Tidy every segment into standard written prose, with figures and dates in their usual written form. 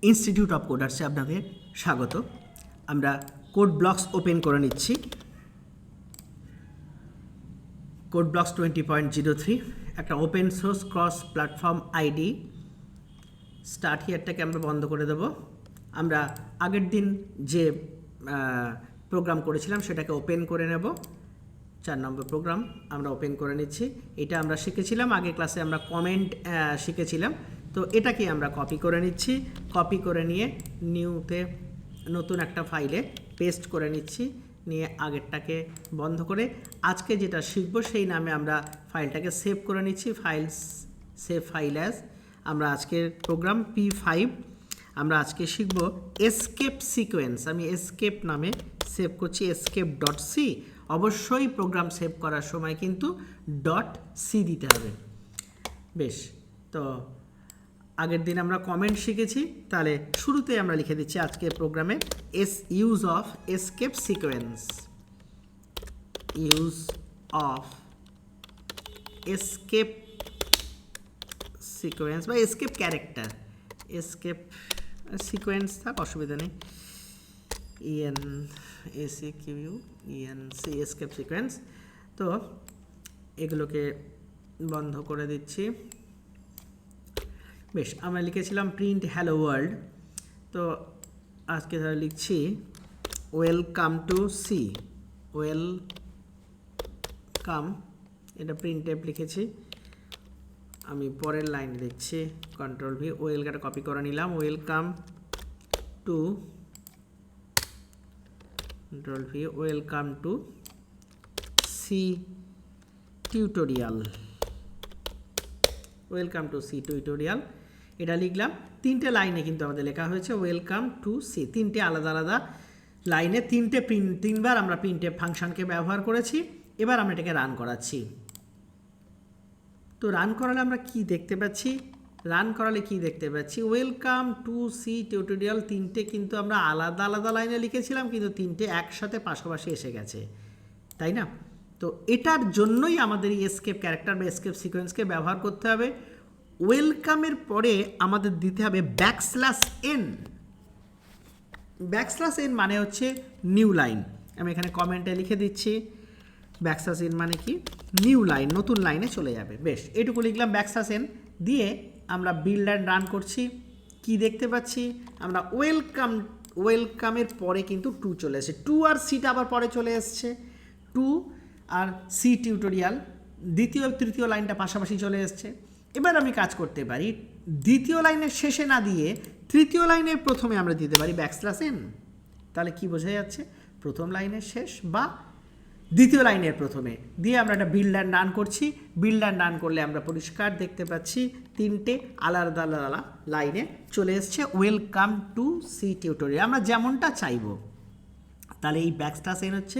Institute of কোডার্সে আপনাদের স্বাগত। আমরা কোড ব্লকস ওপেন করে নিচ্ছি। কোড ব্লকস 20.03 একটা open source cross platform IDE. Start হিয়ারটাকে আমরা বন্ধ করে দেব। আমরা আগের দিন যে প্রোগ্রাম করেছিলাম সেটাকে ওপেন করে নেব। 4 নম্বর প্রোগ্রাম আমরা ওপেন করে নিচ্ছি। এটা আমরা শিখেছিলাম, আগের ক্লাসে আমরা কমেন্ট শিখেছিলাম। তো এটাকে আমরা কপি করে নিচ্ছি। কপি করে নিয়ে নিউতে নতুন একটা ফাইলে পেস্ট করে নিচ্ছি, নিয়ে আগেরটাকে বন্ধ করে আজকে যেটা শিখব সেই নামে আমরা ফাইলটাকে সেভ করে নিচ্ছি। Save file as. আমরা আজকের প্রোগ্রাম P5। আমরা আজকে শিখব এসকেপ সিকোয়েন্স। আমি এসকেপ নামে সেভ করছি, escape.c। অবশ্যই প্রোগ্রাম সেভ করার সময় কিন্তু .c দিতে হবে। বেশ, তো আগের দিন আমরা কমেন্ট শিখেছি, তাহলে শুরুতে আমরা লিখে দিচ্ছি আজকের প্রোগ্রামে use of escape sequence. Use of escape sequence বা এসকেপ ক্যারেক্টার। এসকেপ সিকোয়েন্স থাক, অসুবিধা নেই। Escape sequence. তো এগুলোকে বন্ধ করে দিচ্ছি। বেশ, আমরা লিখেছিলাম প্রিন্ট হ্যালো ওয়ার্ল্ড। তো আজকে ধরে লিখছি ওয়েলকাম টু সি। ওয়েলকাম, এটা প্রিন্ট টাইপ লিখেছি। আমি পরের লাইন লিখছি কন্ট্রোল ভি। ওয়েলকামটা কপি করে নিলাম। Welcome to, control V, welcome to C tutorial. Welcome to C tutorial এটা লিখলাম। 3টে লাইনে কিন্তু আমাদের লেখা হয়েছে ওয়েলকাম টু সি। 3টে আলাদা আলাদা লাইনে 3বার আমরা প্রিন্টএফ ফাংশনকে ব্যবহার করেছি। এবার আমরা এটাকে রান করাচ্ছি। তো রান করালে আমরা কি দেখতে পাচ্ছি? ওয়েলকাম টু সি টিউটোরিয়াল 3টে কিন্তু আমরা আলাদা আলাদা লাইনে লিখেছিলাম, কিন্তু 3টে একসাথে পাশাপাশি এসে গেছে, তাই না? তো এটার জন্যই আমাদের এই এসকেপ ক্যারেক্টার বা এসকেপ সিকোয়েন্সকে ব্যবহার করতে হবে। ওয়েলকামের পরে আমাদের দিতে হবে \n। \n মানে হচ্ছে নিউ লাইন। আমি এখানে কমেন্টে লিখে দিচ্ছি \n মানে কি? নিউ লাইন, নতুন লাইনে চলে যাবে। বেশ, এটুকু লিখলাম \n দিয়ে আমরা বিল্ড অ্যান্ড রান করছি। কি দেখতে পাচ্ছি আমরা? ওয়েলকামের পরে কিন্তু 2 চলে এসেছে। 2 আর সিটা আবার পরে চলে এসছে। 2 আর সি টিউটোরিয়াল দ্বিতীয় তৃতীয় লাইনটা পাশাপাশি চলে এসছে। এবার আমি কাজ করতে পারি, দ্বিতীয় লাইনের শেষে না দিয়ে তৃতীয় লাইনের প্রথমে আমরা দিতে পারি \n। তাহলে কি বোঝা যাচ্ছে? প্রথম লাইনের শেষ বা দ্বিতীয় লাইনের প্রথমে দিয়ে আমরা একটা বিল্ড অ্যান্ড রান করছি। বিল্ড অ্যান্ড রান করলে আমরা পরিষ্কার দেখতে পাচ্ছি 3টে আলাদা আলাদা লাইনে চলে এসছে ওয়েলকাম টু সি টিউটোরিয়াল, আমরা যেমনটা চাইবো। তাহলে এই \n হচ্ছে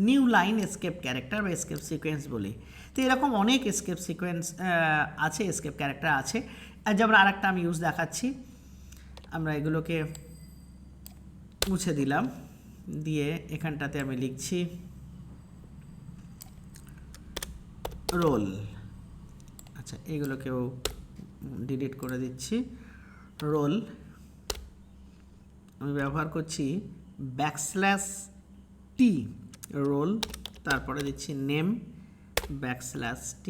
নিউ লাইন এসকেপ ক্যারেক্টার বা এসকেপ সিকোয়েন্স বলি। তো এরকম অনেক এসকেপ সিকোয়েন্স আছে, এসকেপ ক্যারেক্টার আছে। যেমন আরেকটা আমি ইউজ দেখাচ্ছি। আমরা এগুলোকে মুছে দিলাম, দিয়ে এখানটাতে আমি লিখছি রোল। আচ্ছা, এগুলোকেও ডিলিট করে দিচ্ছি। রোল আমি ব্যবহার করছি \t রোল, তারপরে দিচ্ছি নেম \t,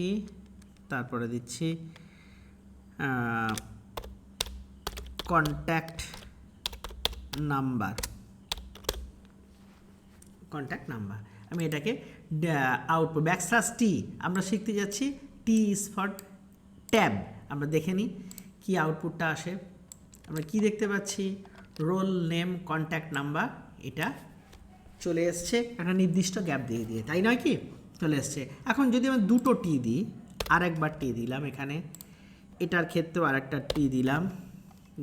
তারপরে দিচ্ছি কন্ট্যাক্ট নাম্বার। আমি এটাকে আউটপুট \t আমরা শিখতে যাচ্ছি। T is for tab. আমরা দেখে নিই কি আউটপুটটা আসে। আমরা কি দেখতে পাচ্ছি? রোল, নেম, কন্ট্যাক্ট নাম্বার এটা চলে এসছে একটা নির্দিষ্ট গ্যাপ দিয়ে, তাই নয় কি? চলে এসছে। এখন যদি আমি 2টো টি দিই, আরেকবার টি দিলাম এখানে, এটার ক্ষেত্রেও আরেকটা টি দিলাম,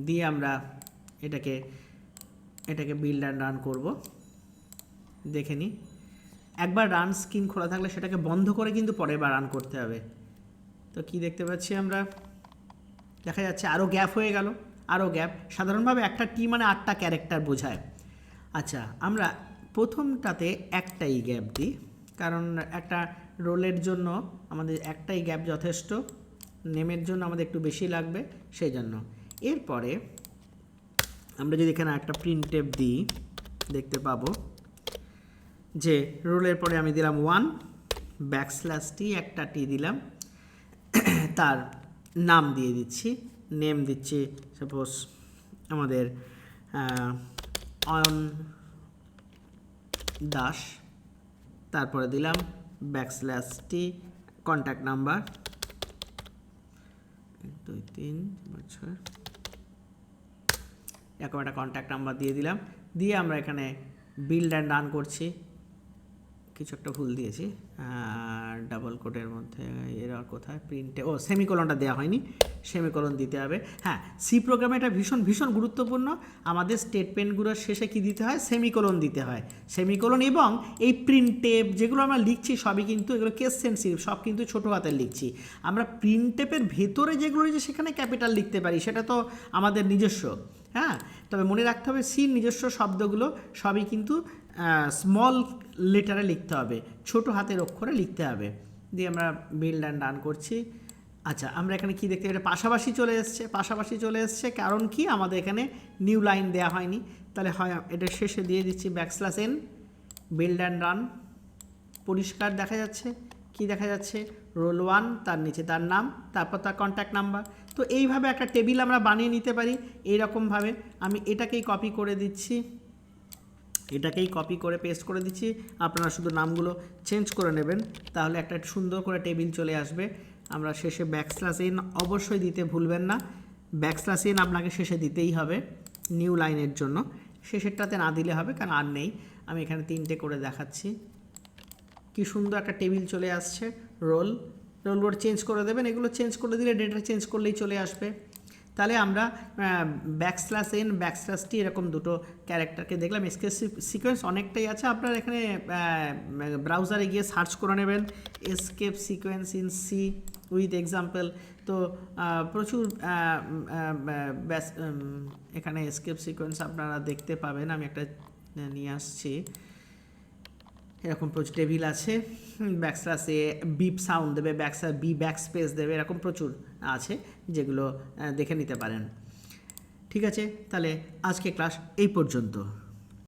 দিয়ে আমরা এটাকে বিল্ড অ্যান্ড রান করব। দেখে নিই, একবার রান স্ক্রিন খোলা থাকলে সেটাকে বন্ধ করে কিন্তু পরের বার রান করতে হবে। তো কি দেখতে পাচ্ছি আমরা? দেখা যাচ্ছে আরও গ্যাপ হয়ে গেল, আরও গ্যাপ। সাধারণভাবে একটা টি মানে 8টা ক্যারেক্টার বোঝায়। আচ্ছা, আমরা প্রথমটাতে একটাই গ্যাপ দিই, কারণ একটা রোলের জন্য আমাদের একটাই গ্যাপ যথেষ্ট, নেমের জন্য আমাদের একটু বেশি লাগবে, সেই জন্য। এরপরে আমরা যদি এখানে একটা প্রিন্ট টেপ দিই দেখতে পাবো যে রোলের পরে আমি দিলাম 1 \t একটা টি দিলাম, তার নাম দিয়ে দিচ্ছি, নেম দিচ্ছি সাপোজ আমাদের অয়ন দাস, তারপরে দিলাম \t কন্ট্যাক্ট নাম্বার 1 2 3 4 6 এরকম একটা কন্ট্যাক্ট নাম্বার দিয়ে দিলাম। দিয়ে আমরা এখানে বিল্ড অ্যান্ড রান করছি। কিছু একটা ভুল দিয়েছি, ডাবল কোটের মধ্যে এরর কোথায়, প্রিন্টে সেমিকোলনটা দেওয়া হয়নি, সেমিকোলন দিতে হবে। হ্যাঁ, সি প্রোগ্রামে এটা ভীষণ ভীষণ গুরুত্বপূর্ণ, আমাদের স্টেটমেন্টগুলোর শেষে কি দিতে হয়, সেমিকোলন দিতে হয়। সেমিকোলন এবং এই প্রিন্টেপ যেগুলো আমরা লিখছি সবই কিন্তু এগুলো কেস সেন্সিটিভ, সব কিন্তু ছোটো হাতের লিখছি। আমরা প্রিন্টেপের ভেতরে যেগুলো রয়েছে সেখানে ক্যাপিটাল লিখতে পারি, সেটা তো আমাদের নিজস্ব। হ্যাঁ, তবে মনে রাখতে হবে সির নিজস্ব শব্দগুলো সবই কিন্তু স্মল লেটারে লিখতে হবে, ছোট হাতের অক্ষরে লিখতে হবে। দিয়ে আমরা বিল্ড অ্যান্ড রান করছি। আচ্ছা, আমরা এখানে কি দেখতে পাই, এটা পাশাপাশি চলে এসছে, পাশাপাশি চলে এসছে, কারণ কি আমাদের এখানে নিউ লাইন দেওয়া হয়নি। তাহলে হয় এটা শেষে দিয়ে দিচ্ছি \n বিল্ড অ্যান্ড রান। পরিষ্কার দেখা যাচ্ছে, কি দেখা যাচ্ছে, রোল 1, তার নিচে তার নাম, তারপর তার কন্ট্যাক্ট নাম্বার। তো এইভাবে একটা টেবিল আমরা বানিয়ে নিতে পারি এইরকমভাবে। আমি এটাকেই কপি করে দিচ্ছি, এটাকেই কপি করে পেস্ট করে দিচ্ছি। আপনারা শুধু নামগুলো চেঞ্জ করে নেবেন, তাহলে একটা সুন্দর করে টেবিল চলে আসবে। আমরা শেষে \n অবশ্যই দিতে ভুলবেন না, \n আপনাকে শেষে দিতেই হবে নিউ লাইনের জন্য। শেষেরটাতে না দিলে হবে, কারণ আর নেই। আমি এখানে 3টে করে দেখাচ্ছি, কি সুন্দর একটা টেবিল চলে আসছে। রোলগুলো চেঞ্জ করে দেবেন, এগুলো চেঞ্জ করে দিলে ডেটা চেঞ্জ করলেই চলে আসবে। তাহলে আমরা \n \t এরকম দুটো ক্যারেক্টারকে দেখলাম। এসকেপ সিকোয়েন্স অনেকটাই আছে, আপনারা এখানে ব্রাউজারে গিয়ে সার্চ করে নেবেন escape sequence in C with example. তো প্রচুর এখানে এসকেপ সিকোয়েন্স আপনারা দেখতে পাবেন। আমি একটা নিয়ে আসছি, এরকম প্রচুর টেবিল আছে। \a বিপ সাউন্ড দেবে, \b ব্যাকস্পেস দেবে, এরকম প্রচুর আছে যেগুলো দেখে নিতে পারেন। ঠিক আছে, তাহলে আজকে ক্লাস এই পর্যন্ত।